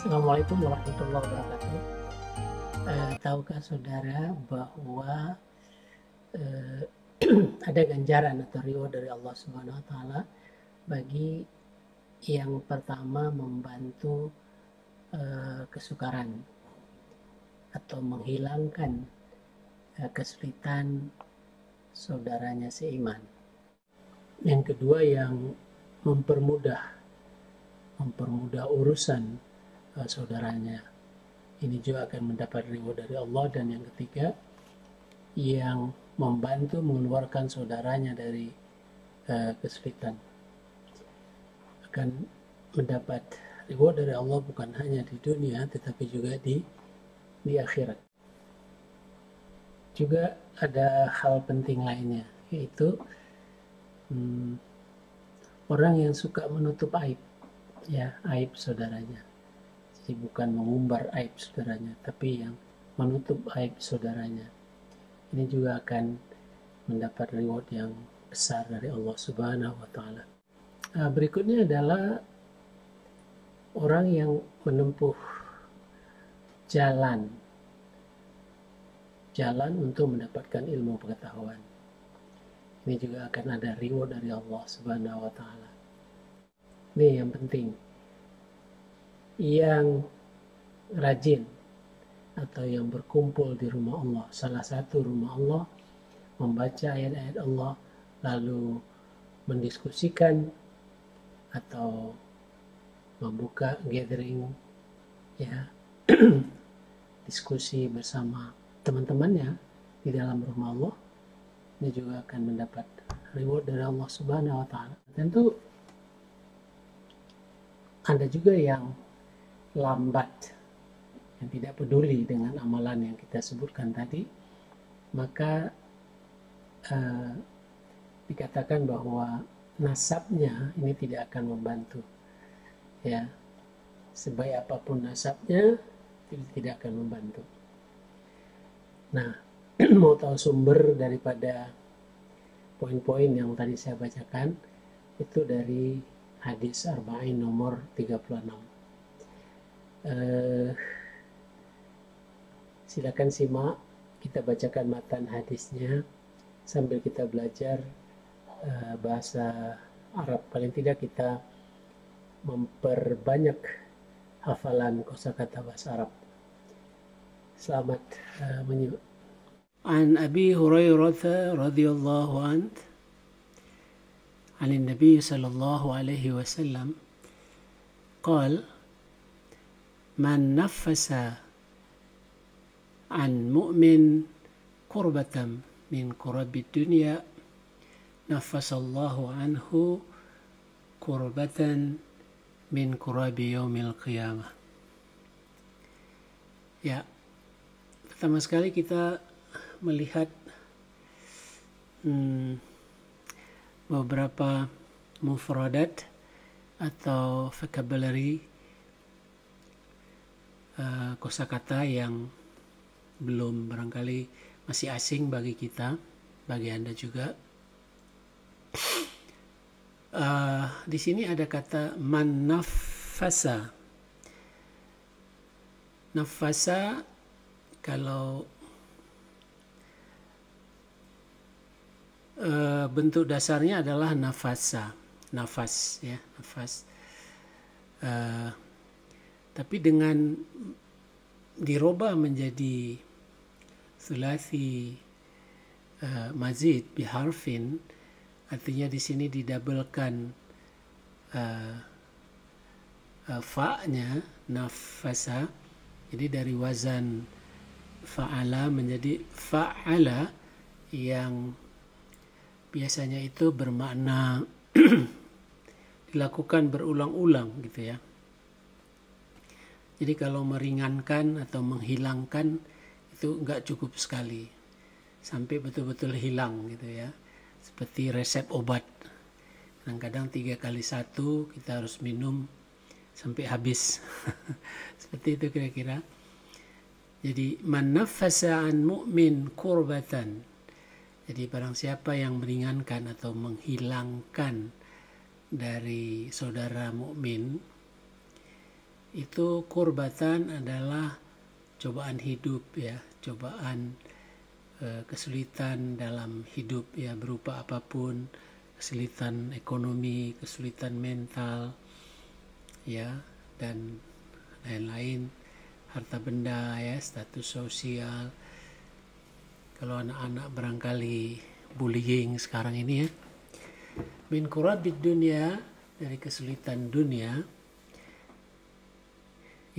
Assalamualaikum warahmatullahi wabarakatuh. Tahukah saudara bahwa ada ganjaran atau reward dari Allah Subhanahu wa taala bagi yang pertama membantu kesukaran atau menghilangkan kesulitan saudaranya seiman. Yang kedua yang mempermudah urusan saudaranya, ini juga akan mendapat reward dari Allah. Dan yang ketiga yang membantu mengeluarkan saudaranya dari kesulitan akan mendapat reward dari Allah, bukan hanya di dunia tetapi juga di akhirat. Juga ada hal penting lainnya, yaitu orang yang suka menutup aib saudaranya. Jadi bukan mengumbar aib saudaranya, tapi yang menutup aib saudaranya. Ini juga akan mendapat reward yang besar dari Allah Subhanahu wa taala. Berikutnya adalah orang yang menempuh jalan untuk mendapatkan ilmu pengetahuan. Ini juga akan ada reward dari Allah Subhanahu wa taala. Ini yang penting. Yang rajin atau yang berkumpul di rumah Allah, salah satu rumah Allah, membaca ayat-ayat Allah, lalu mendiskusikan atau membuka gathering, diskusi bersama teman-temannya di dalam rumah Allah, ini juga akan mendapat reward dari Allah Subhanahu wa taala. Tentu ada juga yang lambat, yang tidak peduli dengan amalan yang kita sebutkan tadi, maka dikatakan bahwa nasabnya ini tidak akan membantu. Sebaik apapun nasabnya, tidak akan membantu. Nah, mau tahu sumber daripada poin-poin yang tadi saya bacakan, itu dari hadis Arba'in nomor 36. Silakan simak, kita bacakan matan hadisnya sambil kita belajar bahasa Arab. Paling tidak kita memperbanyak hafalan kosakata bahasa Arab. Selamat menyimak. An Abi Hurairah radhiyallahu anhu عن النبي صلى الله عليه وسلم قال من نفس عن مؤمن كربة من كرب الدنيا نفس الله عنه كربة من كرب يوم القيامة. Pertama sekali kita melihat beberapa mufradat atau vocabulary, kosakata yang belum barangkali masih asing bagi kita, bagi Anda juga. Di sini ada kata man nafasa. Nafasa kalau bentuk dasarnya adalah nafasa, nafas. Tapi dengan dirubah menjadi sulasi mazid biharfin, artinya di sini didabelkan fa-nya, nafasa. Jadi dari wazan fa'ala menjadi fa'ala, yang biasanya itu bermakna dilakukan berulang-ulang gitu ya. Jadi kalau meringankan atau menghilangkan itu enggak cukup sekali, sampai betul-betul hilang gitu ya. Seperti resep obat, kadang-kadang 3 kali 1 kita harus minum sampai habis. Seperti itu kira-kira. Jadi man nafasa an mu'min kurbatan, jadi barang siapa yang meringankan atau menghilangkan dari saudara mukmin itu kurbatan adalah cobaan hidup ya, cobaan kesulitan dalam hidup ya, berupa apapun, kesulitan ekonomi, kesulitan mental ya, dan lain-lain, harta benda ya, status sosial. Kalau anak-anak barangkali bullying sekarang ini ya, min kurabid dunia, dari kesulitan dunia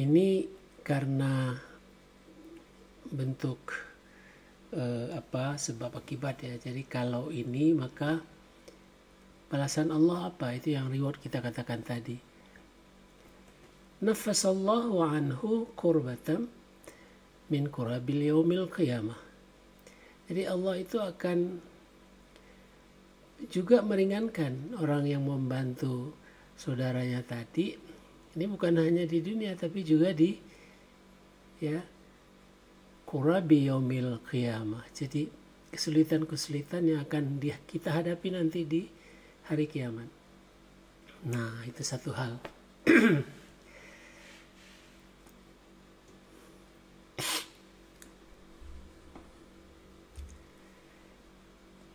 ini karena bentuk sebab akibat ya. Jadi kalau ini maka balasan Allah apa? Itu yang reward kita katakan tadi. Nafasallahu anhu kurbatan min kurabil yaumil qiyamah. Jadi Allah itu akan juga meringankan orang yang membantu saudaranya tadi. Ini bukan hanya di dunia tapi juga di ya kurabi yaumil qiyamah. Jadi kesulitan-kesulitan yang akan kita hadapi nanti di hari kiamat. Nah, itu satu hal.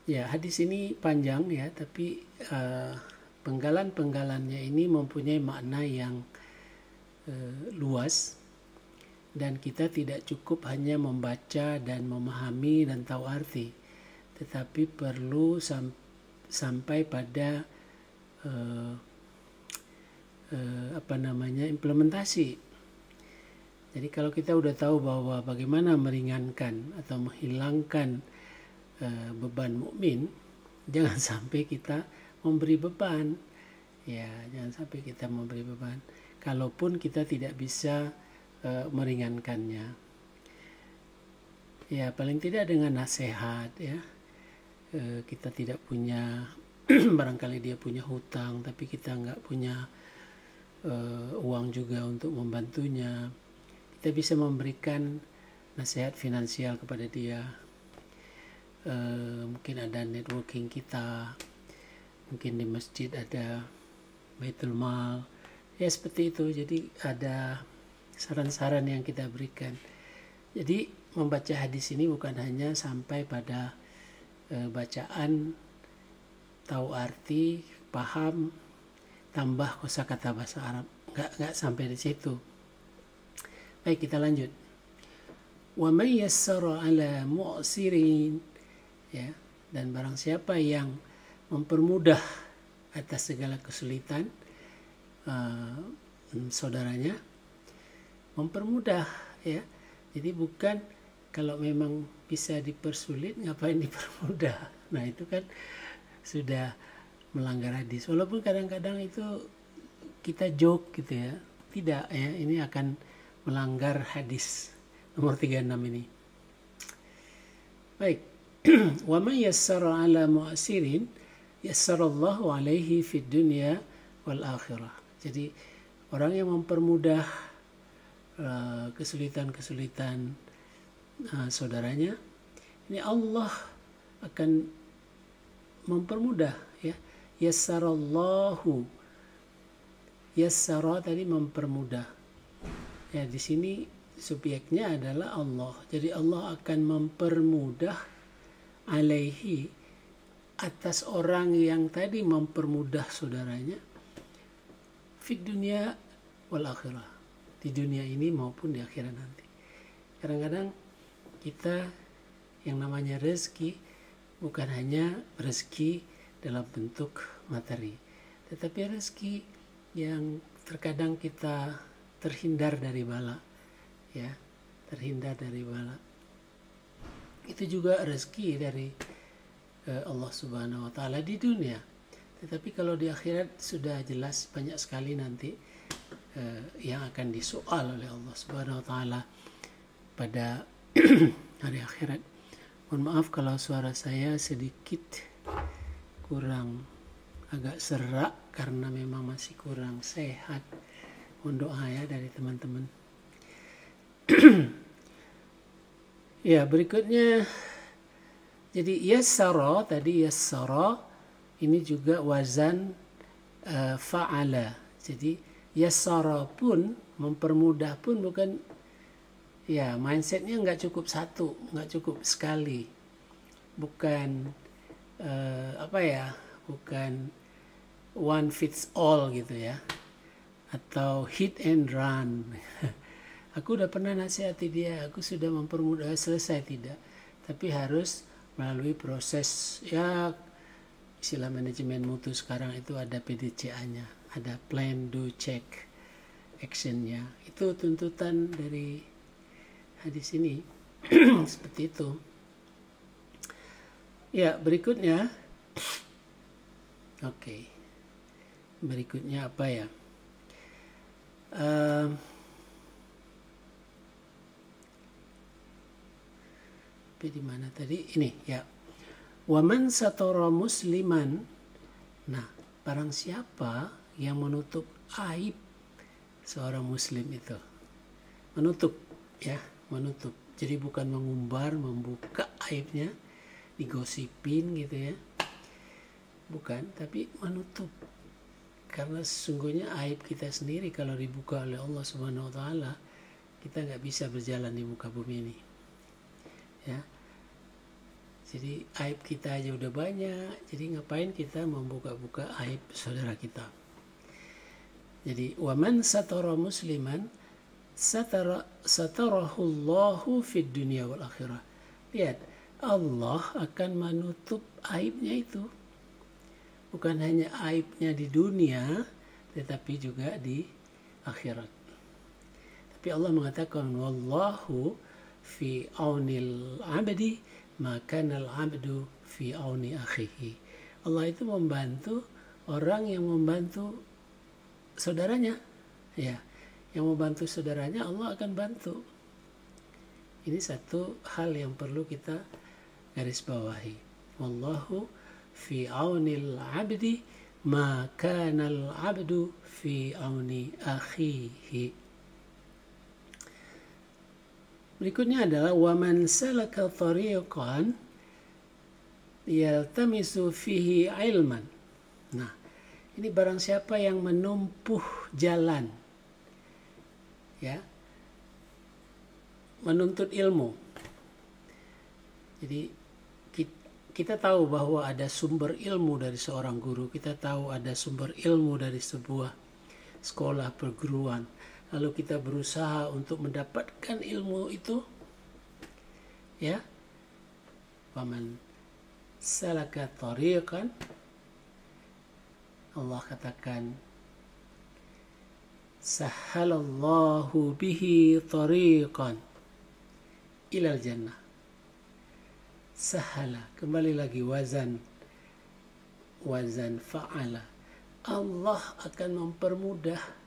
Ya, hadis ini panjang ya, tapi penggalan-penggalannya ini mempunyai makna yang luas, dan kita tidak cukup hanya membaca dan memahami dan tahu arti, tetapi perlu sampai pada implementasi. Jadi kalau kita udah tahu bahwa bagaimana meringankan atau menghilangkan beban mukmin, jangan sampai kita memberi beban ya, jangan sampai kita memberi beban kalaupun kita tidak bisa meringankannya ya, paling tidak dengan nasihat ya. Kita tidak punya barangkali dia punya hutang tapi kita nggak punya uang juga untuk membantunya, kita bisa memberikan nasihat finansial kepada dia. Mungkin ada networking kita, mungkin di masjid ada baitul mal ya, seperti itu. Jadi ada saran-saran yang kita berikan. Jadi membaca hadis ini bukan hanya sampai pada bacaan, tahu arti, paham, tambah kosakata bahasa Arab, nggak sampai di situ. Baik, kita lanjut. Wa may yassara ala mu'sirin ya, dan barang siapa yang mempermudah atas segala kesulitan saudaranya, mempermudah ya. Jadi bukan kalau memang bisa dipersulit ngapain dipermudah. Nah, itu kan sudah melanggar hadis. Walaupun kadang-kadang itu kita joke gitu ya. Tidak ya, ini akan melanggar hadis nomor 36 ini. Baik. Wa man yassara ala mu'sirin yassarallahu alaihi fid dunya wal akhirah. Jadi orang yang mempermudah kesulitan-kesulitan saudaranya, ini Allah akan mempermudah ya. Yassarallahu, yassara tadi mempermudah ya, di sini subjeknya adalah Allah. Jadi Allah akan mempermudah alaihi, atas orang yang tadi mempermudah saudaranya, fid dunia wal akhirah, di dunia ini maupun di akhirat nanti. Kadang-kadang kita yang namanya rezeki bukan hanya rezeki dalam bentuk materi, tetapi rezeki yang terkadang kita terhindar dari bala ya, terhindar dari bala. Itu juga rezeki dari Allah Subhanahu wa taala di dunia. Tetapi kalau di akhirat sudah jelas banyak sekali nanti yang akan disoal oleh Allah Subhanahu wa taala pada hari akhirat. Mohon maaf kalau suara saya sedikit kurang agak serak karena memang masih kurang sehat. Mohon doa ya dari teman-teman. Ya, berikutnya jadi yassara tadi, yassara ini juga wazan fa'ala. Jadi Yassara pun, mempermudah pun bukan, ya mindsetnya nggak cukup satu, nggak cukup sekali, bukan bukan one fits all gitu ya, atau hit and run. Aku udah pernah nasihati dia, aku sudah mempermudah, selesai, tidak, tapi harus melalui proses, ya istilah manajemen mutu sekarang itu ada PDCA-nya, ada plan, do, check, action-nya. Itu tuntutan dari hadis ini. Seperti itu. Ya, berikutnya. Oke. Berikutnya apa ya? Di mana tadi? Ini ya. Waman satara musliman. Nah, barang siapa yang menutup aib seorang muslim itu. Menutup, ya, menutup. Jadi bukan mengumbar, membuka aibnya, digosipin gitu ya. Bukan, tapi menutup. Karena sesungguhnya aib kita sendiri kalau dibuka oleh Allah Subhanahu wa taala, kita nggak bisa berjalan di muka bumi ini. Ya. Jadi aib kita aja udah banyak, jadi ngapain kita membuka-buka aib saudara kita. Jadi waman satara musliman satarahullahu fid dunya wal akhirah. Lihat, Allah akan menutup aibnya itu. Bukan hanya aibnya di dunia, tetapi juga di akhirat. Tapi Allah mengatakan wallahu fi aunil abdi makanal abdu fi auni akhihi. Allah itu membantu orang yang membantu saudaranya, ya, yang membantu saudaranya Allah akan bantu. Ini satu hal yang perlu kita garis bawahi. Wallahu fi aunil abdi makanal abdu fi auni akhihi. Berikutnya adalah waman salaka tariqan yaltamisu fihi ilman. Nah, ini barang siapa yang menempuh jalan, ya, menuntut ilmu. Jadi kita tahu bahwa ada sumber ilmu dari seorang guru, kita tahu ada sumber ilmu dari sebuah sekolah perguruan. Lalu kita berusaha untuk mendapatkan ilmu itu, ya. Waman salaka tariqan, Allah katakan sahhalallahu bihi tariqan ilal jannah. Sahala, kembali lagi wazan fa'ala. Allah akan mempermudah.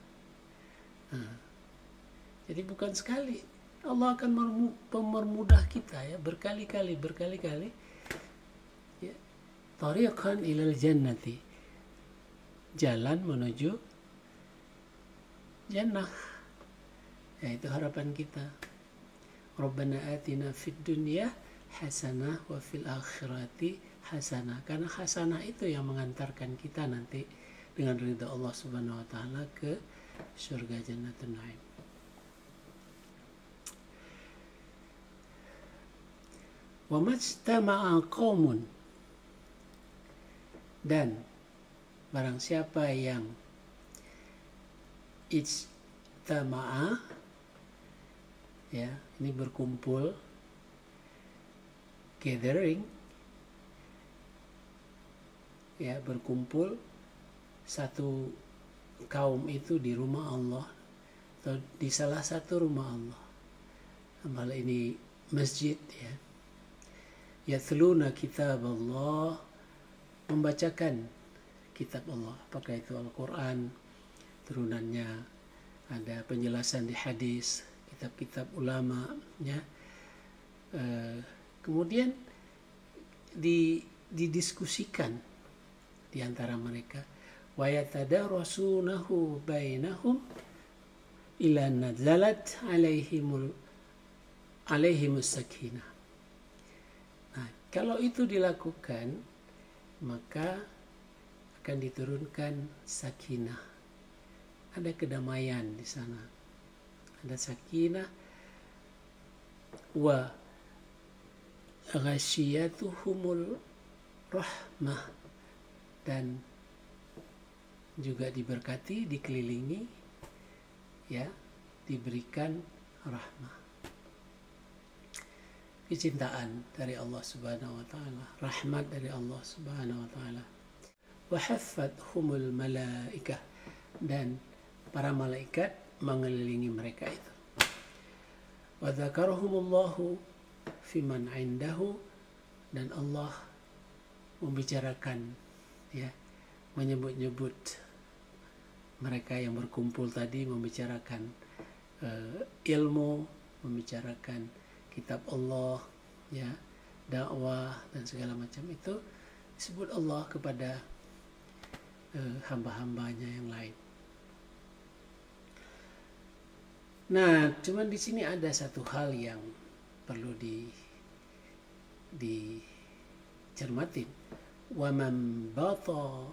Jadi bukan sekali, Allah akan mempermudah kita, ya, berkali-kali ya. Tariqan ilal jannati, jalan menuju jannah, ya, itu harapan kita. Rabbana atina fid dunya hasanah wa fil akhirati hasanah, karena hasanah itu yang mengantarkan kita nanti dengan ridha Allah Subhanahu wa taala ke surga Jannatun Naim. Wa majtama'a qaumun, dan barang siapa yang ijtama'a, ya, ini berkumpul, gathering, ya, berkumpul satu kaum itu di rumah Allah atau di salah satu rumah Allah. Amal ini masjid, ya. Yatluna kitab Allah, membacakan kitab Allah, apakah itu Al-Quran, turunannya ada penjelasan di hadis, kitab-kitab ulama, ya. Kemudian didiskusikan di antara mereka. Wa yatadarasunahu bainahum ila nazalat alaihimus sakinah. Nah, kalau itu dilakukan, maka akan diturunkan sakinah, ada kedamaian di sana, ada sakinah. Wa ghasyiyatuhumul rahmah, dan juga diberkati, dikelilingi, ya, diberikan rahmah, kecintaan dari Allah Subhanahu wa taala, rahmat dari Allah Subhanahu wa taala. Wa haffathumul malaikah, dan para malaikat mengelilingi mereka itu. Wa dzakarahumullahu fiman indahu, dan Allah membicarakan, ya, menyebut-nyebut mereka yang berkumpul tadi, membicarakan ilmu, membicarakan kitab Allah, ya, dakwah dan segala macam itu disebut Allah kepada hamba-hambanya yang lain. Nah, cuman di sini ada satu hal yang perlu dicermatin. Wa man bata'a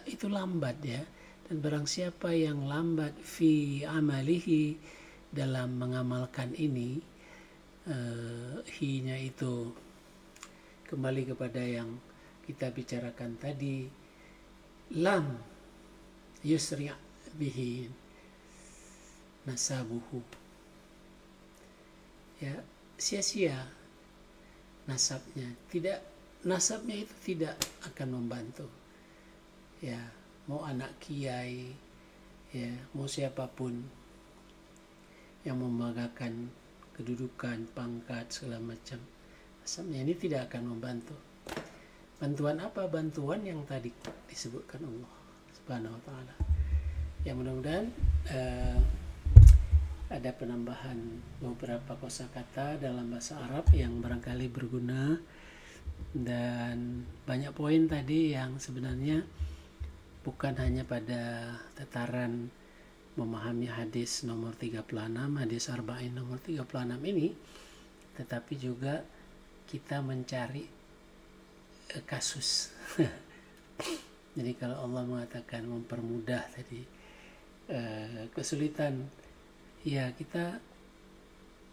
itu lambat, ya. Dan barang siapa yang lambat fi amalihi, dalam mengamalkan ini, hi-nya itu kembali kepada yang kita bicarakan tadi, lam yusri' bihi nasabuhu, ya, sia-sia nasabnya, nasabnya itu tidak akan membantu, ya, mau anak kiai, ya, mau siapapun yang membanggakan kedudukan, pangkat, segala macam, nasabnya ini tidak akan membantu. Bantuan apa? Bantuan yang tadi disebutkan Allah Subhanahu wa taala. Ya, mudah-mudahan ada penambahan beberapa kosakata dalam bahasa Arab yang barangkali berguna, dan banyak poin tadi yang sebenarnya bukan hanya pada tataran memahami hadis nomor 36, hadis arba'in nomor 36 ini, tetapi juga kita mencari kasus. Jadi kalau Allah mengatakan mempermudah tadi kesulitan, ya, kita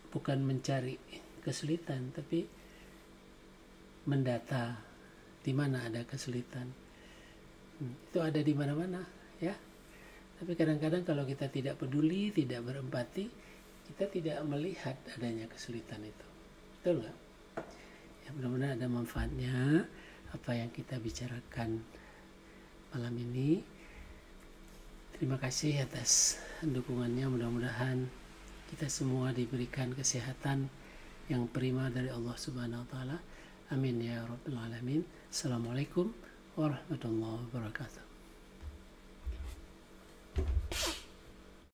bukan mencari kesulitan, tapi mendata di mana ada kesulitan. Itu ada di mana-mana, ya. Tapi kadang-kadang kalau kita tidak peduli, tidak berempati, kita tidak melihat adanya kesulitan itu. Betul nggak? Ya, mudah-mudahan ada manfaatnya apa yang kita bicarakan malam ini. Terima kasih atas dukungannya. Mudah-mudahan kita semua diberikan kesehatan yang prima dari Allah Subhanahu wa taala. Amin ya rabbal alamin. Assalamualaikum warahmatullahi wabarakatuh.